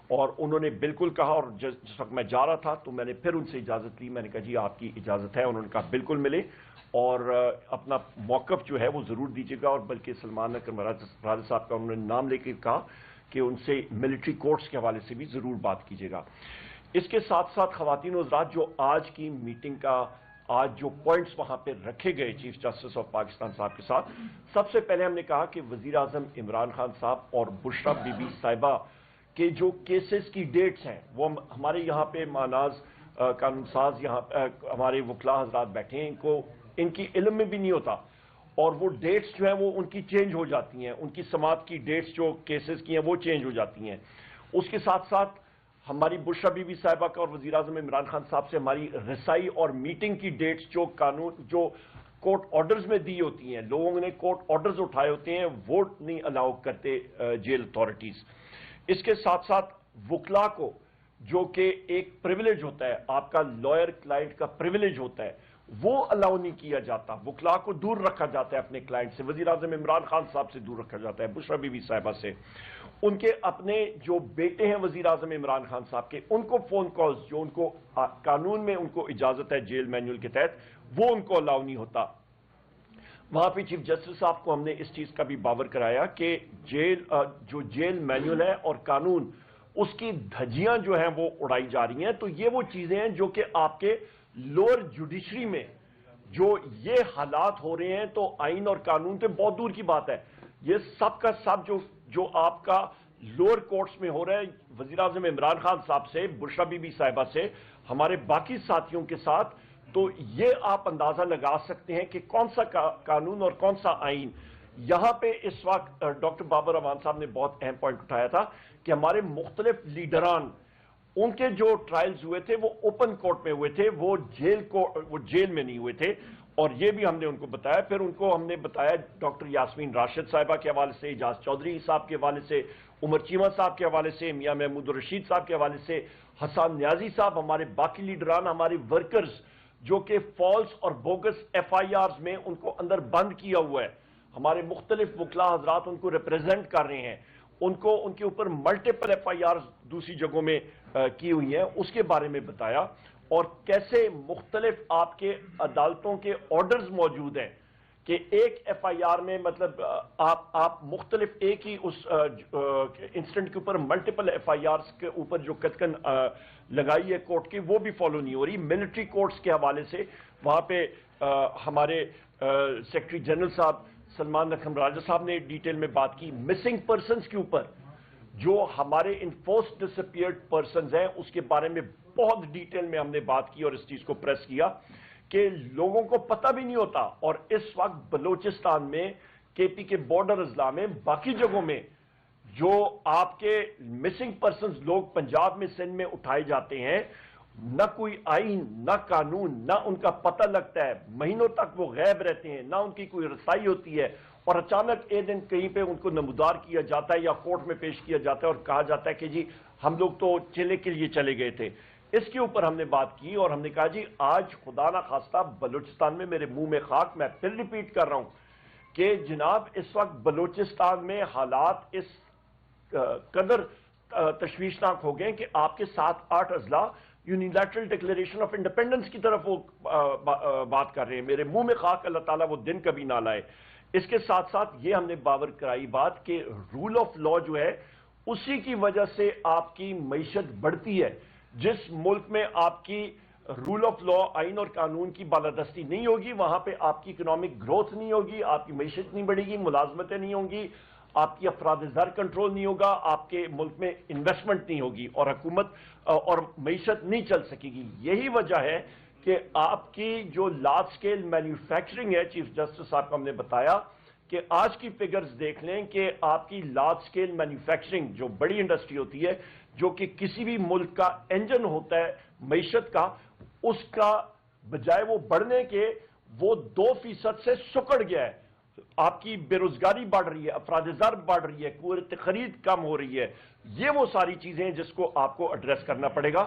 اور انہوں نے بالکل کہا، اور جس وقت میں جا رہا تھا تو میں نے پھر ان سے اجازت لی، میں نے کہا جی آپ کی اجازت ہے، انہوں نے کہا بالکل ملے، اور اپنا موقف جو ہے وہ ضرور دیجیے گا، اور بلکہ سلمان اکرم راجہ صاحب کا انہوں نے نام لے کے کہا کہ ان سے ملٹری کورٹس کے حوالے سے بھی ضرور بات کیجیے گا۔ اس کے ساتھ ساتھ خواتین و حضرات، جو آج کی میٹنگ کا آج جو پوائنٹس وہاں پہ رکھے گئے چیف جسٹس آف پاکستان صاحب کے ساتھ، سب سے پہلے ہم نے کہا کہ وزیر اعظم عمران خان صاحب اور بشریٰ بی بی صاحبہ کے جو کیسز کی ڈیٹس ہیں، وہ ہمارے یہاں پہ ماناز قانون ساز یہاں ہمارے وکلاء حضرات بیٹھے ہیں، ان کی علم میں بھی نہیں ہوتا، اور وہ ڈیٹس جو ہیں وہ ان کی چینج ہو جاتی ہیں، ان کی سماعت کی ڈیٹس جو کیسز کی ہیں وہ چینج ہو جاتی ہیں۔ اس کے ساتھ ساتھ ہماری بشریٰ بی بی صاحبہ کا اور وزیر اعظم عمران خان صاحب سے ہماری رسائی اور میٹنگ کی ڈیٹس جو کورٹ آرڈرز میں دی ہوتی ہیں، لوگوں نے کورٹ آرڈرز اٹھائے ہوتے ہیں، ووٹ نہیں الاؤ کرتے جیل اتھارٹیز۔ اس کے ساتھ ساتھ وکلاء کو جو کہ ایک پریویلیج ہوتا ہے، آپ کا لائر کلائنٹ کا پریویلیج ہوتا ہے، وہ الاؤ نہیں کیا جاتا، وکلاء کو دور رکھا جاتا ہے اپنے کلائنٹ سے، وزیر اعظم عمران خان صاحب سے دور رکھا جاتا ہے، بشریٰ بی بی صاحبہ سے۔ ان کے اپنے جو بیٹے ہیں وزیر اعظم عمران خان صاحب کے، ان کو فون کالز جو ان کو قانون میں ان کو اجازت ہے جیل مینول کے تحت، وہ ان کو الاؤ نہیں ہوتا۔ وہاں پہ چیف جسٹس صاحب کو ہم نے اس چیز کا بھی باور کرایا کہ جو جیل مینول ہے اور قانون، اس کی دھجیاں جو ہیں وہ اڑائی جا رہی ہیں۔ تو یہ وہ چیزیں ہیں جو کہ آپ کے لوئر جوڈیشری میں جو یہ حالات ہو رہے ہیں، تو آئین اور قانون سے بہت دور کی بات ہے، یہ سب کا سب جو آپ کا لوئر کورٹس میں ہو رہا ہے، وزیر اعظم عمران خان صاحب سے، بشریٰ بی بی صاحبہ سے، ہمارے باقی ساتھیوں کے ساتھ، تو یہ آپ اندازہ لگا سکتے ہیں کہ کون سا قانون اور کون سا آئین یہاں پہ اس وقت ڈاکٹر بابر امان صاحب نے بہت اہم پوائنٹ اٹھایا تھا کہ ہمارے مختلف لیڈران، ان کے جو ٹرائلز ہوئے تھے وہ اوپن کورٹ میں ہوئے تھے، وہ جیل میں نہیں ہوئے تھے، اور یہ بھی ہم نے ان کو بتایا۔ پھر ان کو ہم نے بتایا ڈاکٹر یاسمین راشد صاحبہ کے حوالے سے، اعجاز چودھری صاحب کے حوالے سے، عمر چیمہ صاحب کے حوالے سے، میاں محمود الرشید صاحب کے حوالے سے، حسان نیازی صاحب، ہمارے باقی لیڈران، ہمارے ورکرز جو کہ فالس اور بوگس ایف آئی آرز میں ان کو اندر بند کیا ہوا ہے، ہمارے مختلف وکلاء حضرات ان کو ریپریزنٹ کر رہے ہیں، ان کے اوپر ملٹیپل ایف آئی آرز دوسری جگہوں میں کی ہوئی ہیں، اس کے بارے میں بتایا، اور کیسے مختلف آپ کے عدالتوں کے آرڈرز موجود ہیں کہ ایک ایف آئی آر میں مطلب آپ مختلف ایک ہی اس انسٹنٹ کے اوپر ملٹیپل ایف آئی آرز کے اوپر جو کتکن لگائی ہے کورٹ کی، وہ بھی فالو نہیں ہو رہی۔ ملٹری کورٹس کے حوالے سے وہاں پہ ہمارے سیکرٹری جنرل صاحب سلمان اکرم راجہ صاحب نے ڈیٹیل میں بات کی۔ مسنگ پرسنز کے اوپر جو ہمارے انفورسڈ ڈسپیئرڈ پرسنز ہیں، اس کے بارے میں بہت ڈیٹیل میں ہم نے بات کی اور اس چیز کو پریس کیا کہ لوگوں کو پتہ بھی نہیں ہوتا، اور اس وقت بلوچستان میں، کے پی کے بارڈر اضلاع میں، باقی جگہوں میں جو آپ کے مسنگ پرسنز لوگ پنجاب میں، سندھ میں اٹھائے جاتے ہیں، نہ کوئی آئین، نہ قانون، نہ ان کا پتہ لگتا ہے، مہینوں تک وہ غائب رہتے ہیں، نہ ان کی کوئی رسائی ہوتی ہے، اور اچانک ایک دن کہیں پہ ان کو نمودار کیا جاتا ہے یا کورٹ میں پیش کیا جاتا ہے اور کہا جاتا ہے کہ جی ہم لوگ تو چلے کے لیے چلے گئے تھے۔ اس کے اوپر ہم نے بات کی اور ہم نے کہا جی آج خدا نہ خواستہ بلوچستان میں، میرے منہ میں خاک، میں پھر ریپیٹ کر رہا ہوں کہ جناب اس وقت بلوچستان میں حالات اس قدر تشویشناک ہو گئے کہ آپ کے 7-8 اضلاع یونیلیٹرل ڈکلیریشن آف انڈیپینڈنس کی طرف وہ بات کر رہے ہیں۔ میرے منہ میں خاک، اللہ تعالیٰ وہ دن کبھی نہ لائے۔ اس کے ساتھ ساتھ یہ ہم نے باور کرائی بات کہ رول آف لا جو ہے اسی کی وجہ سے آپ کی معیشت بڑھتی ہے۔ جس ملک میں آپ کی رول آف لا، آئین اور قانون کی بالادستی نہیں ہوگی، وہاں پہ آپ کی اکنامک گروتھ نہیں ہوگی، آپ کی معیشت نہیں بڑھے گی، ملازمتیں نہیں ہوں گی، آپ کی افراد زر کنٹرول نہیں ہوگا، آپ کے ملک میں انویسٹمنٹ نہیں ہوگی، اور حکومت اور معیشت نہیں چل سکے گی۔ یہی وجہ ہے کہ آپ کی جو لارج سکیل مینوفیکچرنگ ہے، چیف جسٹس صاحب کو ہم نے بتایا کہ آج کی فگرز دیکھ لیں کہ آپ کی لارج سکیل مینوفیکچرنگ جو بڑی انڈسٹری ہوتی ہے، جو کہ کسی بھی ملک کا انجن ہوتا ہے معیشت کا، اس کا بجائے وہ بڑھنے کے وہ 2% سے سکڑ گیا ہے۔ آپ کی بے روزگاری بڑھ رہی ہے، افراد زر بڑھ رہی ہے، قوت خرید کم ہو رہی ہے۔ یہ وہ ساری چیزیں ہیں جس کو آپ کو ایڈریس کرنا پڑے گا۔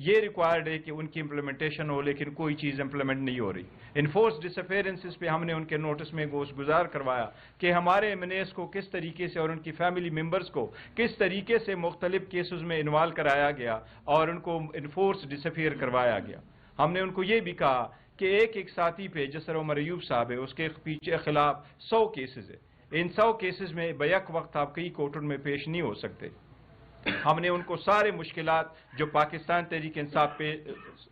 یہ ریکوائرڈ ہے کہ ان کی امپلیمنٹیشن ہو، لیکن کوئی چیز امپلیمنٹ نہیں ہو رہی. انفورس ڈس اپیئرنسز پہ ہم نے ان کے نوٹس میں گزار کروایا کہ ہمارے ایم این ایز کو کس طریقے سے اور ان کی فیملی ممبرز کو کس طریقے سے مختلف کیسز میں انوالو کرایا گیا اور ان کو انفورس ڈس اپیئر کروایا گیا. ہم نے ان کو یہ بھی کہا کہ ایک ساتھی پہ جس طرح عمر ایوب صاحب ہے اس کے پیچھے خلاف 100 کیسز ہے. ان 100 کیسز میں بیک وقت آپ کئی کورٹوں میں پیش نہیں ہو سکتے. ہم نے ان کو سارے مشکلات جو پاکستان تحریک انصاف پہ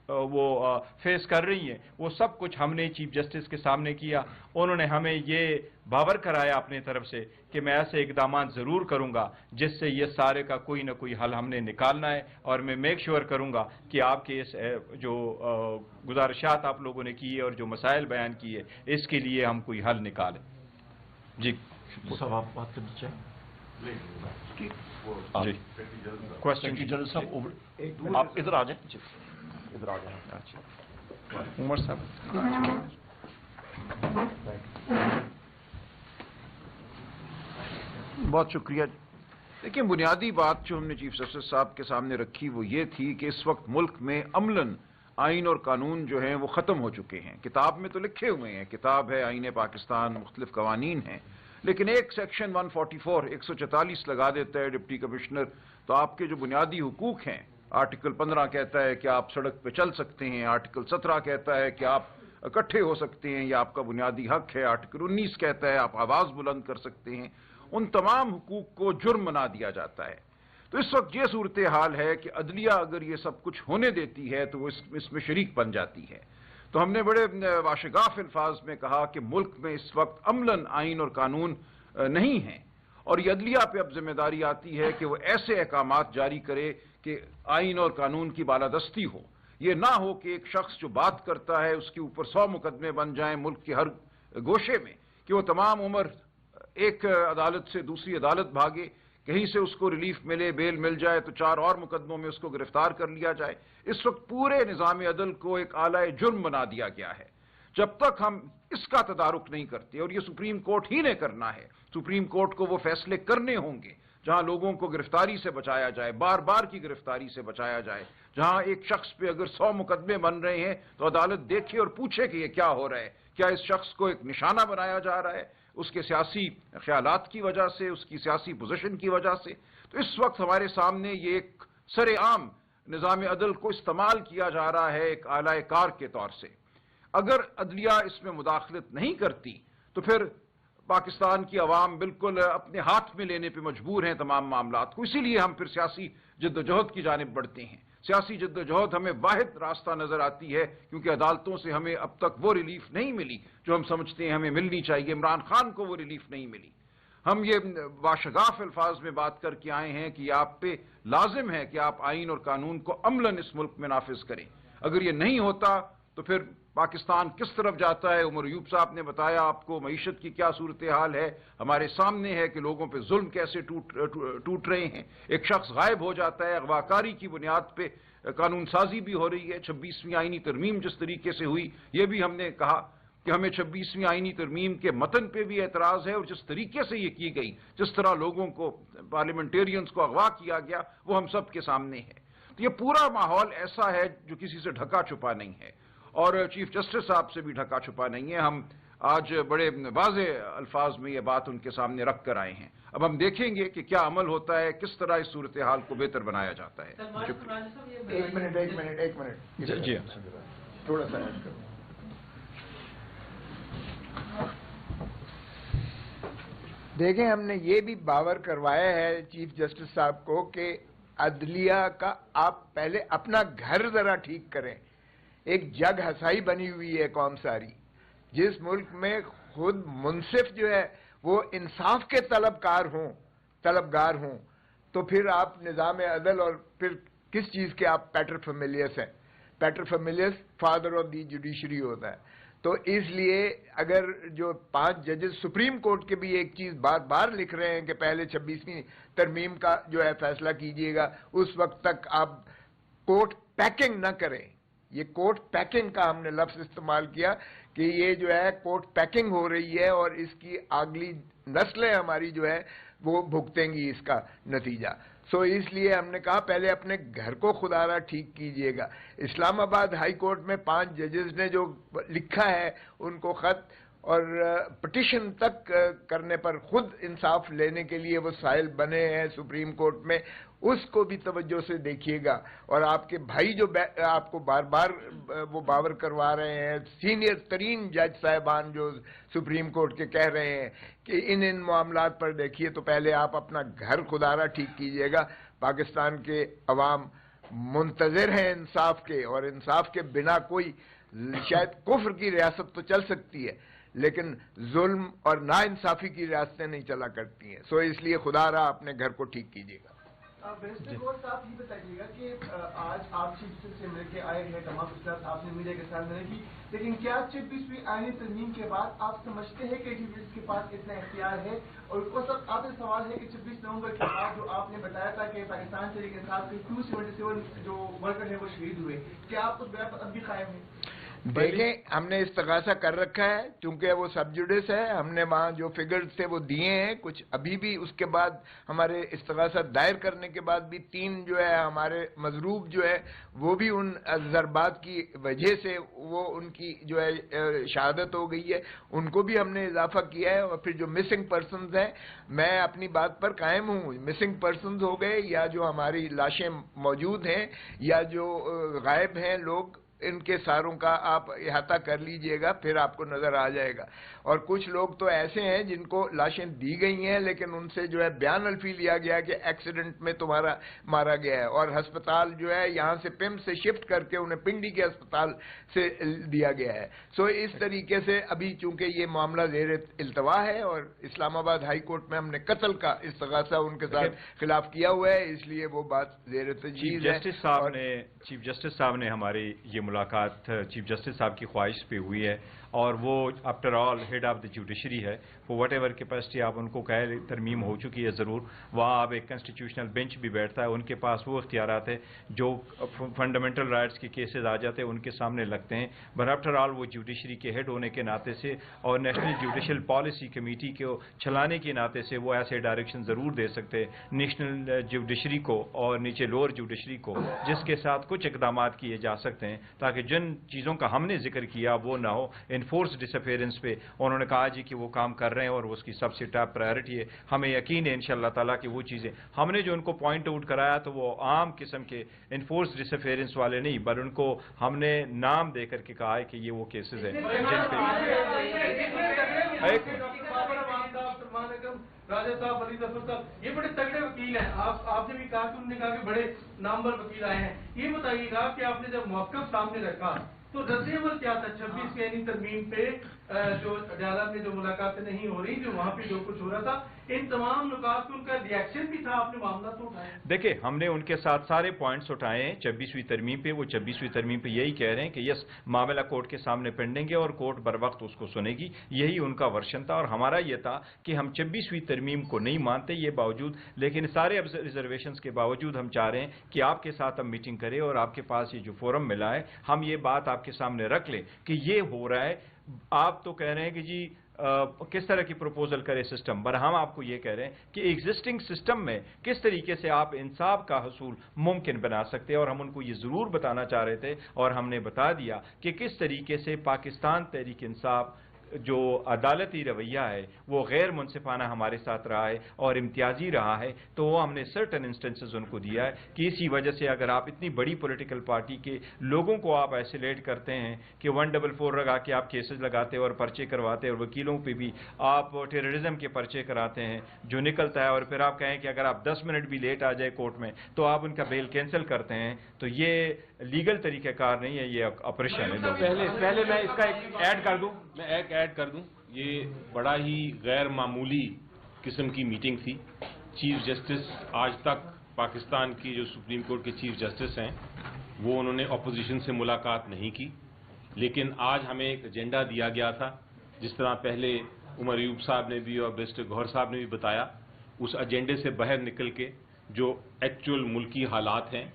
وہ فیس کر رہی ہیں وہ سب کچھ ہم نے چیف جسٹس کے سامنے کیا. انہوں نے ہمیں یہ باور کرایا اپنی طرف سے کہ میں ایسے اقدامات ضرور کروں گا جس سے یہ سارے کا کوئی نہ کوئی حل ہم نے نکالنا ہے، اور میں میک شیور کروں گا کہ آپ کے اس جو گزارشات آپ لوگوں نے کی ہے اور جو مسائل بیان کیے اس کے لیے ہم کوئی حل نکالیں. جی صاحب آپ بات کرنا چاہیں؟ جی کوشچن جنرل صاحب آپ ادھر آ جائیں. جی ادھر آ جائیں. عمر صاحب بہت شکریہ. دیکھیں بنیادی بات جو ہم نے چیف جسٹس صاحب کے سامنے رکھی وہ یہ تھی کہ اس وقت ملک میں عملاً آئین اور قانون جو ہیں وہ ختم ہو چکے ہیں. کتاب میں تو لکھے ہوئے ہیں، کتاب ہے آئین پاکستان، مختلف قوانین ہیں، لیکن ایک سیکشن 144 144 لگا دیتا ہے ڈپٹی کمشنر تو آپ کے جو بنیادی حقوق ہیں، آرٹیکل 15 کہتا ہے کہ آپ سڑک پہ چل سکتے ہیں، آرٹیکل 17 کہتا ہے کہ آپ اکٹھے ہو سکتے ہیں، یہ آپ کا بنیادی حق ہے، آرٹیکل 19 کہتا ہے آپ آواز بلند کر سکتے ہیں. ان تمام حقوق کو جرم بنا دیا جاتا ہے. تو اس وقت یہ صورتحال ہے کہ عدلیہ اگر یہ سب کچھ ہونے دیتی ہے تو وہ اس میں شریک بن جاتی ہے. تو ہم نے بڑے واشگاف الفاظ میں کہا کہ ملک میں اس وقت عملاً آئین اور قانون نہیں ہیں، اور یہ عدلیہ پہ اب ذمہ داری آتی ہے کہ وہ ایسے احکامات جاری کرے کہ آئین اور قانون کی بالادستی ہو. یہ نہ ہو کہ ایک شخص جو بات کرتا ہے اس کے اوپر 100 مقدمے بن جائیں ملک کے ہر گوشے میں، کہ وہ تمام عمر ایک عدالت سے دوسری عدالت بھاگے، کہیں سے اس کو ریلیف ملے، بیل مل جائے تو 4 اور مقدموں میں اس کو گرفتار کر لیا جائے. اس وقت پورے نظام عدل کو ایک اعلی جرم بنا دیا گیا ہے. جب تک ہم اس کا تدارک نہیں کرتے، اور یہ سپریم کورٹ ہی نے کرنا ہے، سپریم کورٹ کو وہ فیصلے کرنے ہوں گے جہاں لوگوں کو گرفتاری سے بچایا جائے، بار بار کی گرفتاری سے بچایا جائے، جہاں ایک شخص پہ اگر 100 مقدمے بن رہے ہیں تو عدالت دیکھے اور پوچھے کہ یہ کیا ہو رہا ہے. کیا اس شخص کو ایک نشانہ بنایا جا رہا ہے اس کے سیاسی خیالات کی وجہ سے، اس کی سیاسی پوزیشن کی وجہ سے؟ تو اس وقت ہمارے سامنے یہ ایک سر عام نظام عدل کو استعمال کیا جا رہا ہے ایک اعلی کار کے طور سے. اگر عدلیہ اس میں مداخلت نہیں کرتی تو پھر پاکستان کی عوام بالکل اپنے ہاتھ میں لینے پہ مجبور ہیں تمام معاملات کو. اسی لیے ہم پھر سیاسی جدوجہد کی جانب بڑھتے ہیں. سیاسی جدوجہد ہمیں واحد راستہ نظر آتی ہے، کیونکہ عدالتوں سے ہمیں اب تک وہ ریلیف نہیں ملی جو ہم سمجھتے ہیں ہمیں ملنی چاہیے. عمران خان کو وہ ریلیف نہیں ملی. ہم یہ واشگاف الفاظ میں بات کر کے آئے ہیں کہ یہ آپ پہ لازم ہے کہ آپ آئین اور قانون کو عملاً اس ملک میں نافذ کریں. اگر یہ نہیں ہوتا تو پھر پاکستان کس طرف جاتا ہے؟ عمر ایوب صاحب نے بتایا آپ کو معیشت کی کیا صورتحال ہے، ہمارے سامنے ہے کہ لوگوں پہ ظلم کیسے ٹوٹ رہے ہیں. ایک شخص غائب ہو جاتا ہے، اغواکاری کی بنیاد پہ قانون سازی بھی ہو رہی ہے. 26ویں آئینی ترمیم جس طریقے سے ہوئی، یہ بھی ہم نے کہا کہ ہمیں 26ویں آئینی ترمیم کے متن پہ بھی اعتراض ہے، اور جس طریقے سے یہ کی گئی، جس طرح لوگوں کو پارلیمنٹیرینز کو اغوا کیا گیا، وہ ہم سب کے سامنے ہے. تو یہ پورا ماحول ایسا ہے جو کسی سے ڈھکا چھپا نہیں ہے، اور چیف جسٹس صاحب سے بھی ڈھکا چھپا نہیں ہے. ہم آج بڑے واضح الفاظ میں یہ بات ان کے سامنے رکھ کر آئے ہیں. اب ہم دیکھیں گے کہ کیا عمل ہوتا ہے، کس طرح اس صورتحال کو بہتر بنایا جاتا ہے. ایک منٹ جی تھوڑا سا ایڈ کروں. دیکھیں ہم نے یہ بھی باور کروایا ہے چیف جسٹس صاحب کو کہ عدلیہ کا آپ پہلے اپنا گھر ذرا ٹھیک کریں. ایک جگ ہسائی بنی ہوئی ہے قوم ساری. جس ملک میں خود منصف جو ہے وہ انصاف کے طلبگار ہوں تو پھر آپ نظام عدل اور پھر کس چیز کے آپ پیٹر فیملیس ہیں. Peter families father of the judiciary ہوتا ہے. تو اس لیے اگر جو 5 ججز سپریم کورٹ کے بھی ایک چیز بار بار لکھ رہے ہیں کہ پہلے 26ویں ترمیم کا جو ہے فیصلہ کیجئے گا، اس وقت تک آپ کورٹ پیکنگ نہ کریں. یہ کورٹ پیکنگ کا ہم نے لفظ استعمال کیا کہ یہ جو ہے کورٹ پیکنگ ہو رہی ہے، اور اس کی اگلی نسلیں ہماری جو ہے وہ بھگتیں گی اس کا نتیجہ. سو اس لیے ہم نے کہا پہلے اپنے گھر کو خدا را ٹھیک کیجئے گا. اسلام آباد ہائی کورٹ میں 5 ججز نے جو لکھا ہے ان کو خط اور پٹیشن تک کرنے پر خود انصاف لینے کے لیے وہ سائل بنے ہیں سپریم کورٹ میں، اس کو بھی توجہ سے دیکھیے گا. اور آپ کے بھائی جو آپ کو بار بار وہ باور کروا رہے ہیں، سینئر ترین جج صاحبان جو سپریم کورٹ کے کہہ رہے ہیں کہ ان معاملات پر دیکھیے، تو پہلے آپ اپنا گھر خدا را ٹھیک کیجئے گا. پاکستان کے عوام منتظر ہیں انصاف کے، اور انصاف کے بنا کوئی شاید کفر کی ریاست تو چل سکتی ہے لیکن ظلم اور ناانصافی کی ریاستیں نہیں چلا کرتی ہیں. سو اس لیے خدا را اپنے گھر کو ٹھیک کیجیے گا. بیرسٹر گور صاحب یہ بتائیے گا کہ آج آپ چیف جسٹس سے مل کے آئے ہیں، تمام اصلاحات آپ نے میڈیا کے سامنے کی، لیکن کیا 26ویں آئینی ترمیم کے بعد آپ سمجھتے ہیں کہ چیف جسٹس کے پاس اتنا اختیار ہے؟ اور آپ سے سوال ہے کہ 26 نومبر کے بعد جو آپ نے بتایا تھا کہ پاکستان تحریک انصاف کے 277 جو ورکر ہیں وہ شہید ہوئے، کیا آپ اس بیان پر اب بھی قائم ہیں؟ دیکھیں، ہم نے استغاثہ کر رکھا ہے چونکہ وہ سب جوڈس ہے. ہم نے وہاں جو فگرز تھے وہ دیے ہیں، کچھ ابھی بھی اس کے بعد ہمارے استغاثہ دائر کرنے کے بعد بھی 3 جو ہے ہمارے مضروب جو ہے وہ بھی ان ضربات کی وجہ سے وہ ان کی جو ہے شہادت ہو گئی ہے، ان کو بھی ہم نے اضافہ کیا ہے. اور پھر جو مسنگ پرسنز ہیں، میں اپنی بات پر قائم ہوں. مسنگ پرسنز ہو گئے یا جو ہماری لاشیں موجود ہیں یا جو غائب ہیں لوگ، ان کے ساروں کا آپ احاطہ کر لیجئے گا، پھر آپ کو نظر آ جائے گا. اور کچھ لوگ تو ایسے ہیں جن کو لاشیں دی گئی ہیں لیکن ان سے جو ہے بیان الفی لیا گیا کہ ایکسیڈنٹ میں تمہارا مارا گیا ہے، اور ہسپتال جو ہے یہاں سے پم سے شفٹ کر کے انہیں پنڈی کے ہسپتال سے دیا گیا ہے. سو اس طریقے سے ابھی چونکہ یہ معاملہ زیر التوا ہے اور اسلام آباد ہائی کورٹ میں ہم نے قتل کا استغاثہ ان کے ساتھ خلاف کیا ہوا ہے، اس لیے وہ بات زیر تجویز ہے. چیف جسٹس صاحب نے ہماری یہ ملاقات چیف جسٹس صاحب کی خواہش پہ ہوئی ہے، اور وہ after all had of the judiciary ہے. وٹ ایور کیپیسٹی آپ ان کو کہہ ترمیم ہو چکی ہے ضرور، وہاں اب ایک کنسٹیٹیوشنل بینچ بھی بیٹھتا ہے، ان کے پاس وہ اختیارات ہیں جو فنڈامنٹل رائٹس کے کیسز آ جاتے ہیں ان کے سامنے لگتے ہیں. بٹ آفٹر آل وہ جوڈیشری کے ہیڈ ہونے کے ناطے سے اور نیشنل جوڈیشل پالیسی کمیٹی کو چلانے کے ناطے سے وہ ایسے ڈائریکشن ضرور دے سکتے ہیں نیشنل جوڈیشری کو اور نیچے لوور جوڈیشری کو، جس کے ساتھ کچھ اقدامات کیے جا سکتے ہیں تاکہ جن چیزوں کا ہم نے ذکر کیا وہ نہ ہو. انفورس ڈس اپیئرنس پہ انہوں نے کہا جی کہ وہ کام کر رہے ہیں اور اس کی سب سے ٹاپ پرائرٹی ہے. ہمیں یقین ہے انشاءاللہ تعالیٰ کہ وہ چیزیں ہم نے جو ان کو پوائنٹ آؤٹ کرایا تو وہ عام قسم کے انفورس ڈس اپیئرنس والے نہیں، بل ان کو ہم نے نام دے کر کے کہا ہے کہ یہ وہ کیسز ہیں جن راجہ صاحب، علی ظفر صاحب، یہ بڑے تگڑے وکیل ہیں. آپ نے بھی کہا کہ انہوں نے کہا کہ بڑے نامور وکیل آئے ہیں. یہ بتائیے گا کہ آپ نے جب موقف سامنے رکھا تو رد عمل کیا تھا 26 کے یعنی ترمیم پہ جو عدالت میں جو ملاقاتیں نہیں ہو رہی، جو وہاں پہ جو کچھ ہو رہا تھا، ان تمام نکات کو ان کا ریئیکشن بھی تھا؟ آپ نے معاملہ تو اٹھایا؟ دیکھیں، ہم نے ان کے ساتھ سارے پوائنٹس اٹھائے ہیں 26ویں ترمیم پہ. وہ 26ویں ترمیم پہ یہی کہہ رہے ہیں کہ یس معاملہ کورٹ کے سامنے پینڈنگ ہے اور کورٹ بر وقت اس کو سنے گی. یہی ان کا ورشن تھا اور ہمارا یہ تھا کہ ہم 26ویں ترمیم کو نہیں مانتے یہ باوجود، لیکن سارے ریزرویشنز کے باوجود ہم چاہ رہے ہیں کہ آپ کے ساتھ ہم میٹنگ کریں اور آپ کے پاس یہ جو فورم ملا ہے ہم یہ بات آپ کے سامنے رکھ لیں کہ یہ ہو رہا ہے. آپ تو کہہ رہے ہیں کہ جی کس طرح کی پروپوزل کرے سسٹم، پر ہم آپ کو یہ کہہ رہے ہیں کہ ایگزسٹنگ سسٹم میں کس طریقے سے آپ انصاف کا حصول ممکن بنا سکتے ہیں. اور ہم ان کو یہ ضرور بتانا چاہ رہے تھے اور ہم نے بتا دیا کہ کس طریقے سے پاکستان تحریک انصاف جو عدالتی رویہ ہے وہ غیر منصفانہ ہمارے ساتھ رہا ہے اور امتیازی رہا ہے. تو وہ ہم نے سرٹن انسٹنسز ان کو دیا ہے کہ اسی وجہ سے اگر آپ اتنی بڑی پولیٹیکل پارٹی کے لوگوں کو آپ ایسولیٹ کرتے ہیں کہ 144 لگا کے آپ کیسز لگاتے اور پرچے کرواتے اور وکیلوں پہ بھی آپ ٹیررزم کے پرچے کراتے ہیں جو نکلتا ہے، اور پھر آپ کہیں کہ اگر آپ 10 منٹ بھی لیٹ آ جائے کورٹ میں تو آپ ان کا بیل کینسل کرتے ہیں، تو یہ لیگل طریقہ کار نہیں ہے، یہ آپریشن ہے. پہلے میں اس کا ایڈ کر دوں یہ بڑا ہی غیر معمولی قسم کی میٹنگ تھی. چیف جسٹس آج تک پاکستان کی جو سپریم کورٹ کے چیف جسٹس ہیں وہ انہوں نے اپوزیشن سے ملاقات نہیں کی، لیکن آج ہمیں ایک ایجنڈا دیا گیا تھا جس طرح پہلے عمر ایوب صاحب نے بھی اور بیرسٹر گوہر صاحب نے بھی بتایا. اس ایجنڈے سے باہر نکل کے جو ایکچوئل ملکی حالات ہیں،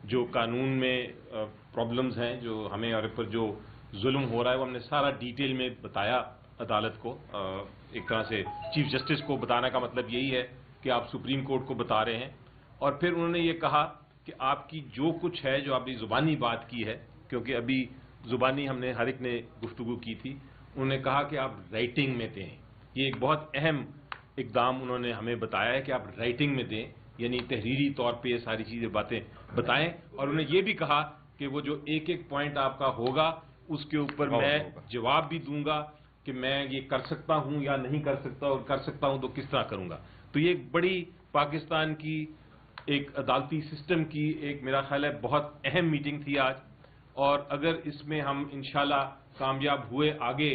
جو قانون میں پرابلمز ہیں، جو ہمیں اور پر جو ظلم ہو رہا ہے، وہ ہم نے سارا ڈیٹیل میں بتایا عدالت کو. ایک طرح سے چیف جسٹس کو بتانا کا مطلب یہی ہے کہ آپ سپریم کورٹ کو بتا رہے ہیں اور پھر انہوں نے یہ کہا کہ آپ کی جو کچھ ہے جو آپ نے زبانی بات کی ہے، کیونکہ ابھی زبانی ہم نے ہر ایک نے گفتگو کی تھی، انہوں نے کہا کہ آپ رائٹنگ میں دیں. یہ ایک بہت اہم اقدام انہوں نے ہمیں بتایا ہے کہ آپ رائٹنگ میں دیں، یعنی تحریری طور پہ یہ ساری چیزیں باتیں بتائیں. اور انہوں نے یہ بھی کہا کہ وہ جو ایک ایک پوائنٹ آپ کا ہوگا اس کے اوپر میں جواب بھی دوں گا کہ میں یہ کر سکتا ہوں یا نہیں کر سکتا، اور کر سکتا ہوں تو کس طرح کروں گا. تو یہ ایک بڑی پاکستان کی ایک عدالتی سسٹم کی ایک میرا خیال ہے بہت اہم میٹنگ تھی آج. اور اگر اس میں ہم انشاءاللہ کامیاب ہوئے آگے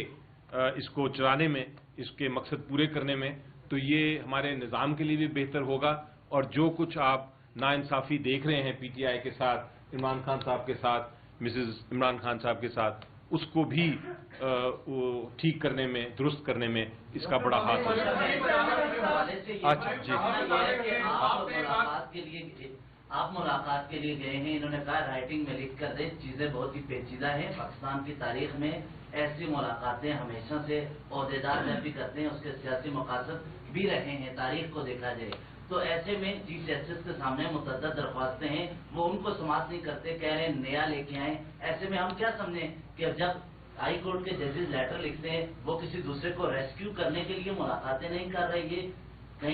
اس کو چلانے میں، اس کے مقصد پورے کرنے میں، تو یہ ہمارے نظام کے لیے بھی بہتر ہوگا. اور جو کچھ آپ ناانصافی دیکھ رہے ہیں پی ٹی آئی کے ساتھ، عمران خان صاحب کے ساتھ، مسز عمران خان صاحب کے ساتھ، اس کو بھی ٹھیک کرنے میں، درست کرنے میں اس کا بڑا ہاتھ ہے. اچھا جی، آپ ملاقات کے لیے گئے ہیں، انہوں نے کہا رائٹنگ میں لکھ کر دیں، چیزیں بہت ہی پیچیدہ ہیں. پاکستان کی تاریخ میں ایسی ملاقاتیں ہمیشہ سے عہدیدار جب بھی کرتے ہیں اس کے سیاسی مقاصد بھی رہے ہیں، تاریخ کو دیکھا جائے تو. ایسے میں چیف جسٹس کے سامنے متعدد درخواستیں ہیں، وہ ان کو سماعت نہیں کرتے، کہہ رہے ہیں نیا لے کے آئیں. ایسے میں ہم کیا سمجھیں کہ جب ہائی کورٹ کے ججز لیٹر لکھتے ہیں وہ کسی دوسرے کو ریسکیو کرنے کے لیے ملاقاتیں نہیں کر رہے. یہ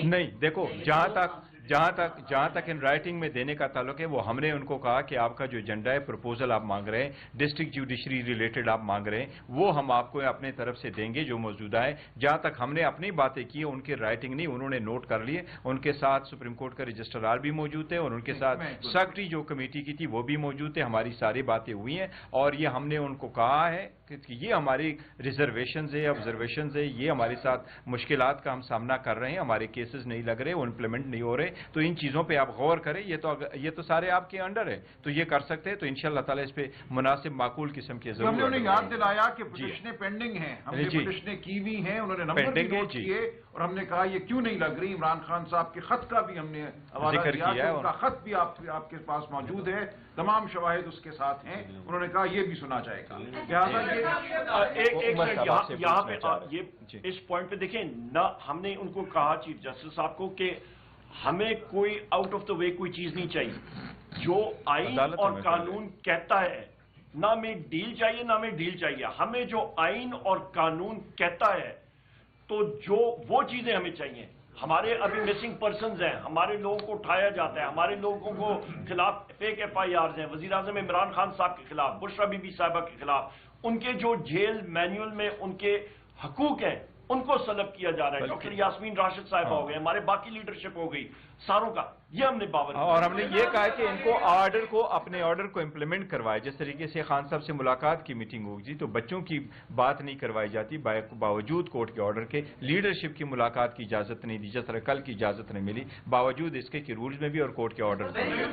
نہیں، دیکھو جہاں تک ان رائٹنگ میں دینے کا تعلق ہے، وہ ہم نے ان کو کہا کہ آپ کا جو ایجنڈا ہے، پروپوزل آپ مانگ رہے ہیں، ڈسٹرکٹ جوڈیشری ریلیٹڈ آپ مانگ رہے ہیں، وہ ہم آپ کو اپنے طرف سے دیں گے جو موجودہ ہے. جہاں تک ہم نے اپنی باتیں کی ان کی رائٹنگ نہیں، انہوں نے نوٹ کر لیے. ان کے ساتھ سپریم کورٹ کا رجسٹرار بھی موجود ہے اور ان کے ساتھ سیکرٹری جو کمیٹی کی تھی وہ بھی موجود تھے. ہماری ساری باتیں ہوئی ہیں اور یہ ہم نے ان کو کہا ہے کہ یہ ہماری ریزرویشنز ہے، آبزرویشنز ہے، یہ ہمارے ساتھ مشکلات کا ہم سامنا کر رہے ہیں، ہمارے کیسز نہیں لگ رہے، وہ امپلیمنٹ نہیں ہو رہے، تو ان چیزوں پہ آپ غور کریں. یہ تو سارے آپ کے انڈر ہے، تو یہ کر سکتے ہیں. تو انشاءاللہ تعالی اس پہ مناسب معقول قسم کے ہم نے انہیں یاد دلایا کہ پٹیشنیں پینڈنگ ہیں، ہم نے پٹیشنیں کی بھی ہیں، انہوں نے نمبر بھی نوٹ کیے اور ہم نے کہا یہ کیوں نہیں لگ رہی. عمران خان صاحب کے خط کا بھی ہم نے حوالہ دیا کہ ان کا خط بھی آپ کے پاس موجود ہے، تمام شواہد اس کے ساتھ ہیں. انہوں نے کہا یہ بھی سنا جائے گا. یہاں پہ یہ اس پوائنٹ پہ دیکھیں نہ، ہم نے ان کو کہا چیف جسٹس صاحب کو کہ ہمیں کوئی آؤٹ آف دا وے کوئی چیز نہیں چاہیے. جو آئین اور قانون کہتا ہے، نہ ہمیں ڈیل چاہیے نہ ہمیں ڈیل چاہیے. ہمیں جو آئین اور قانون کہتا ہے تو جو وہ چیزیں ہمیں چاہیے. ہمارے ابھی مسنگ پرسنز ہیں، ہمارے لوگوں کو اٹھایا جاتا ہے، ہمارے لوگوں کو خلاف فیک ایف آئی آرز ہیں، وزیر اعظم عمران خان صاحب کے خلاف، بشرا بی بی صاحبہ کے خلاف. ان کے جو جیل مینول میں ان کے حقوق ہیں ان کو سلب کیا جا رہا ہے. ڈاکٹر یاسمین راشد صاحبہ ہو گئے، ہمارے باقی لیڈرشپ ہو گئی، ساروں کا یہ ہم نے باور کیا. اور ہم نے یہ کہا کہ ان کو اپنے آرڈر کو امپلیمنٹ کروائے. جس طریقے سے خان صاحب سے ملاقات کی میٹنگ ہوگی تو بچوں کی بات نہیں کروائی جاتی باوجود کورٹ کے آرڈر کے. لیڈرشپ کی ملاقات کی اجازت نہیں دی، جس طرح کل کی اجازت نہیں ملی باوجود اس کے کہ رولز میں بھی اور کورٹ کے آرڈر میں بھی.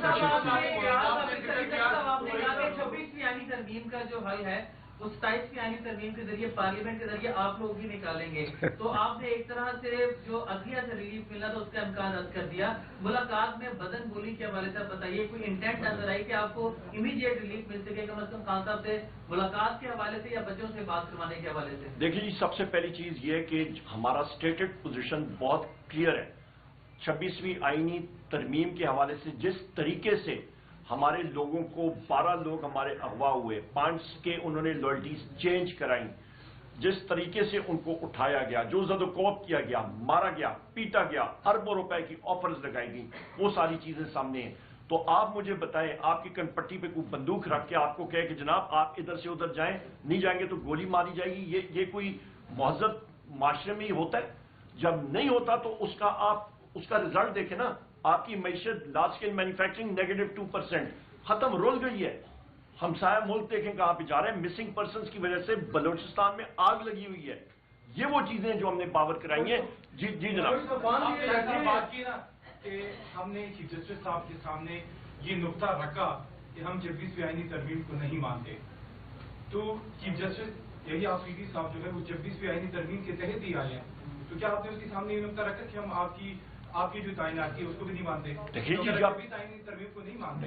26ویں آئینی ترمیم کا جو حل ہے وہ 27ویں آئینی ترمیم کے ذریعے پارلیمنٹ کے ذریعے آپ لوگ بھی نکالیں گے. تو آپ نے ایک طرح سے جو عدلیہ سے ریلیف ملا تو اس کا امکان رد کر دیا. ملاقات میں بدن بولی کے حوالے سے بتائیے کوئی انٹینٹ نظر آئی کہ آپ کو امیڈیٹ ریلیف مل سکے کم از کم خان صاحب سے ملاقات کے حوالے سے یا بچوں سے بات کروانے کے حوالے سے؟ دیکھیے جی، سب سے پہلی چیز یہ ہے کہ ہمارا اسٹیٹڈ پوزیشن بہت کلیئر ہے. 26ویں آئینی ترمیم کے حوالے سے جس طریقے سے ہمارے لوگوں کو 12 لوگ ہمارے اغوا ہوئے، 5 کے انہوں نے لائلٹیز چینج کرائیں، جس طریقے سے ان کو اٹھایا گیا، جو زد و کوب کیا گیا، مارا گیا، پیٹا گیا، اربوں روپے کی آفرز لگائی گئی، وہ ساری چیزیں سامنے ہیں. تو آپ مجھے بتائیں، آپ کی کنپٹی پہ کوئی بندوق رکھ کے آپ کو کہے کہ جناب آپ ادھر سے ادھر جائیں، نہیں جائیں گے تو گولی ماری جائے گی، یہ کوئی مہذب معاشرے میں ہی ہوتا ہے؟ جب نہیں ہوتا تو آپ اس کا رزلٹ دیکھیں نا. آپ کی معیشت لارج اسکیل مینوفیکچرنگ -2% ختم، رول گئی ہے. ہمسایہ ملک دیکھیں کہاں پہ جا رہے ہیں. مسنگ پرسنز کی وجہ سے بلوچستان میں آگ لگی ہوئی ہے. یہ وہ چیزیں جو ہم نے باور کرائی ہیں. جی جناب، بات کی نا کہ ہم نے چیف جسٹس صاحب کے سامنے یہ نقطہ رکھا کہ ہم 26ویں آئینی ترمیم کو نہیں مانتے، تو چیف جسٹس یہی آفریدی صاحب جو ہے وہ 26ویں آئینی ترمیم کے تحت ہی آئے ہیں. تو کیا آپ نے اس کے سامنے یہ نقطہ رکھا کہ ہم آپ کی جو تعیناتی ہے اس کو بھی نہیں مانتے، 26ویں آئینی ترمیم کو نہیں مانتے؟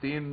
3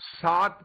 7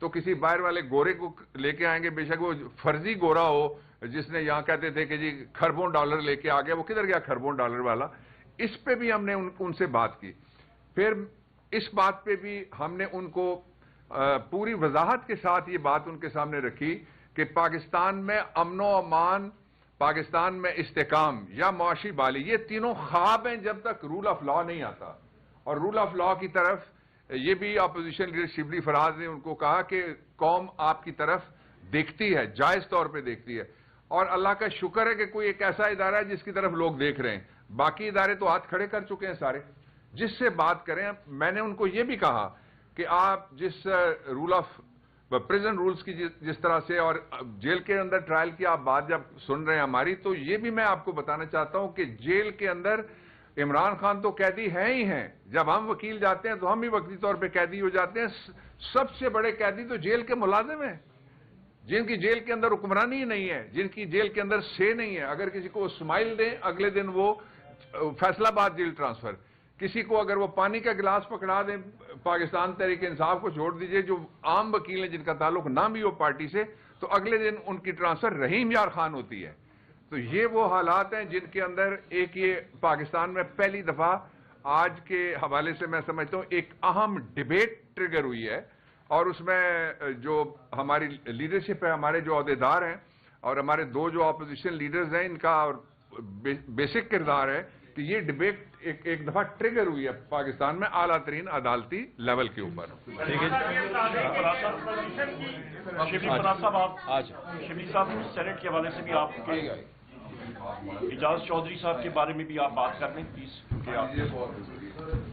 تو کسی باہر والے گورے کو لے کے آئیں گے، بے شک وہ فرضی گورا ہو جس نے یہاں کہتے تھے کہ جی کھربوں ڈالر لے کے آ گیا، وہ کدھر گیا کھربوں ڈالر والا. اس پہ بھی ہم نے ان سے بات کی. پھر اس بات پہ بھی ہم نے ان کو پوری وضاحت کے ساتھ یہ بات ان کے سامنے رکھی کہ پاکستان میں امن و امان، پاکستان میں استحکام یا معاشی بحالی، یہ تینوں خواب ہیں جب تک رول آف لا نہیں آتا. اور رول آف لا کی طرف یہ بھی اپوزیشن لیڈر شبلی فراز نے ان کو کہا کہ قوم آپ کی طرف دیکھتی ہے، جائز طور پہ دیکھتی ہے. اور اللہ کا شکر ہے کہ کوئی ایک ایسا ادارہ ہے جس کی طرف لوگ دیکھ رہے ہیں. باقی ادارے تو ہاتھ کھڑے کر چکے ہیں سارے. جس سے بات کریں، میں نے ان کو یہ بھی کہا کہ آپ جس رول آف پریزن رولز کی جس طرح سے اور جیل کے اندر ٹرائل کی آپ بات جب سن رہے ہیں ہماری، تو یہ بھی میں آپ کو بتانا چاہتا ہوں کہ جیل کے اندر عمران خان تو قیدی ہیں ہی ہیں. جب ہم وکیل جاتے ہیں تو ہم بھی وقتی طور پہ قیدی ہو جاتے ہیں. سب سے بڑے قیدی تو جیل کے ملازم ہیں، جن کی جیل کے اندر حکمرانی ہی نہیں ہے، جن کی جیل کے اندر سے نہیں ہے. اگر کسی کو اسمائل دیں، اگلے دن وہ فیصلہ آباد جیل ٹرانسفر. کسی کو اگر وہ پانی کا گلاس پکڑا دیں، پاکستان تحریک انصاف کو چھوڑ دیجئے، جو عام وکیل ہیں جن کا تعلق نہ بھی ہو پارٹی سے، تو اگلے دن ان کی ٹرانسفر رحیم یار خان ہوتی ہے. تو یہ وہ حالات ہیں جن کے اندر ایک یہ پاکستان میں پہلی دفعہ آج کے حوالے سے میں سمجھتا ہوں ایک اہم ڈیبیٹ ٹریگر ہوئی ہے. اور اس میں جو ہماری لیڈرشپ ہے، ہمارے جو عہدیدار ہیں اور ہمارے دو جو اپوزیشن لیڈرز ہیں، ان کا بیسک کردار ہے کہ یہ ڈیبیٹ ایک دفعہ ٹریگر ہوئی ہے پاکستان میں اعلیٰ ترین عدالتی لیول کے اوپر. شبلی صاحب سینٹ کے حوالے سے بھی آپ کے اعجاز چودھری صاحب کے بارے میں بھی آپ بات کر لیں پلیز.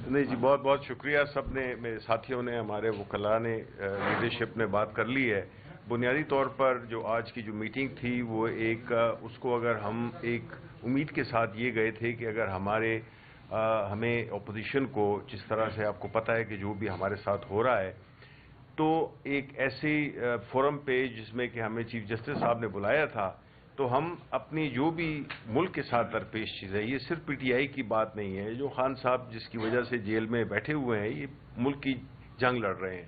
نہیں جی، بہت بہت شکریہ. سب نے، میرے ساتھیوں نے، ہمارے وکلاء نے، لیڈرشپ نے بات کر لی ہے. بنیادی طور پر جو آج کی جو میٹنگ تھی وہ ایک اس کو اگر ہم ایک امید کے ساتھ یہ گئے تھے کہ اگر ہمیں اپوزیشن کو جس طرح سے آپ کو پتہ ہے کہ جو بھی ہمارے ساتھ ہو رہا ہے، تو ایک ایسے فورم پہ جس میں کہ ہمیں چیف جسٹس صاحب نے بلایا تھا، تو ہم اپنی جو بھی ملک کے ساتھ درپیش چیز ہے، یہ صرف پی ٹی آئی کی بات نہیں ہے. جو خان صاحب جس کی وجہ سے جیل میں بیٹھے ہوئے ہیں، یہ ملک کی جنگ لڑ رہے ہیں.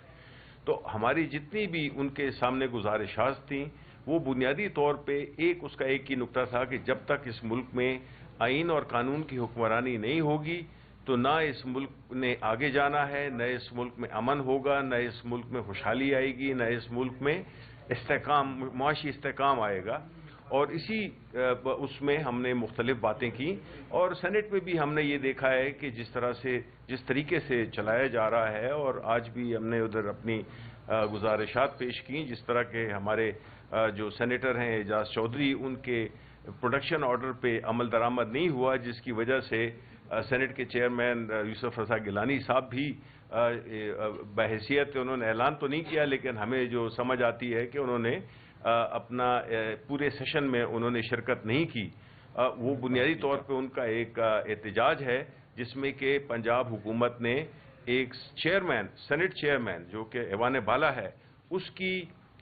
تو ہماری جتنی بھی ان کے سامنے گزارشات تھیں، وہ بنیادی طور پہ اس کا ایک ہی نقطہ تھا کہ جب تک اس ملک میں آئین اور قانون کی حکمرانی نہیں ہوگی تو نہ اس ملک نے آگے جانا ہے، نہ اس ملک میں امن ہوگا، نہ اس ملک میں خوشحالی آئے گی، نہ اس ملک میں معاشی استحکام آئے گا. اور اس میں ہم نے مختلف باتیں کی. اور سینٹ میں بھی ہم نے یہ دیکھا ہے کہ جس طریقے سے چلایا جا رہا ہے، اور آج بھی ہم نے ادھر اپنی گزارشات پیش کی، جس طرح کے ہمارے جو سینیٹر ہیں اعجاز چودھری، ان کے پروڈکشن آرڈر پہ عمل درآمد نہیں ہوا، جس کی وجہ سے سینٹ کے چیئرمین یوسف رضا گیلانی صاحب بھی بحیثیت، انہوں نے اعلان تو نہیں کیا، لیکن ہمیں جو سمجھ آتی ہے کہ انہوں نے اپنا پورے سیشن میں انہوں نے شرکت نہیں کی. وہ بنیادی طور پہ ان کا ایک احتجاج ہے جس میں کہ پنجاب حکومت نے ایک چیئرمین، سینٹ چیئرمین جو کہ ایوان بالا ہے، اس کی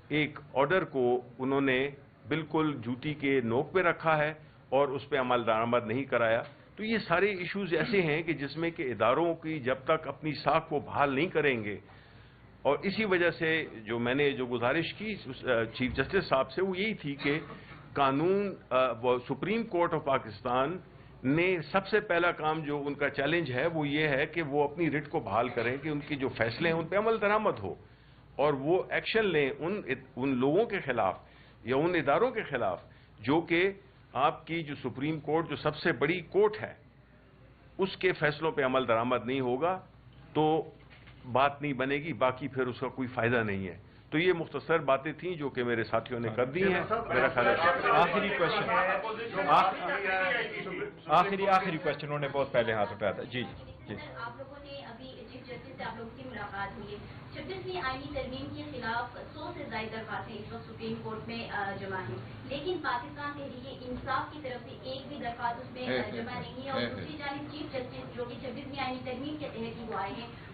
ایک آرڈر کو انہوں نے بالکل جوتی کے نوک پہ رکھا ہے اور اس پہ عمل درآمد نہیں کرایا. تو یہ سارے ایشوز ایسے ہیں کہ جس میں کہ اداروں کی جب تک اپنی ساکھ کو بحال نہیں کریں گے، اور اسی وجہ سے جو میں نے جو گزارش کی چیف جسٹس صاحب سے وہ یہی تھی کہ قانون سپریم کورٹ آف پاکستان نے سب سے پہلا کام جو ان کا چیلنج ہے وہ یہ ہے کہ وہ اپنی رٹ کو بحال کریں، کہ ان کی جو فیصلے ہیں ان پہ عمل درآمد ہو، اور وہ ایکشن لیں ان لوگوں کے خلاف یا ان اداروں کے خلاف جو کہ آپ کی جو سپریم کورٹ جو سب سے بڑی کورٹ ہے اس کے فیصلوں پہ عمل درآمد نہیں ہوگا تو بات نہیں بنے گی، باقی پھر اس کا کوئی فائدہ نہیں ہے. تو یہ مختصر باتیں تھیں جو کہ میرے ساتھیوں نے کر دی ہیں. میرا خیال ہے آخری کوشچن انہوں نے بہت پہلے ہاتھ اٹھایا تھا. جی جی آپ لوگوں نے ابھی چیف جسٹس سے آپ لوگوں کی ملاقات ہوئی ہے، 26ویں آئینی ترمیم کے خلاف 100 سے زائد درخواستیں اس وقت سپریم کورٹ میں جمع ہیں، لیکن پاکستان تحریک انصاف کی طرف سے ایک بھی درخواست اس میں جمع نہیں ہے. اور دوسری جانب چیف جسٹس جو کہ 26ویں آئینی ترمیم کے تحت ہی وہ آئے ہیں،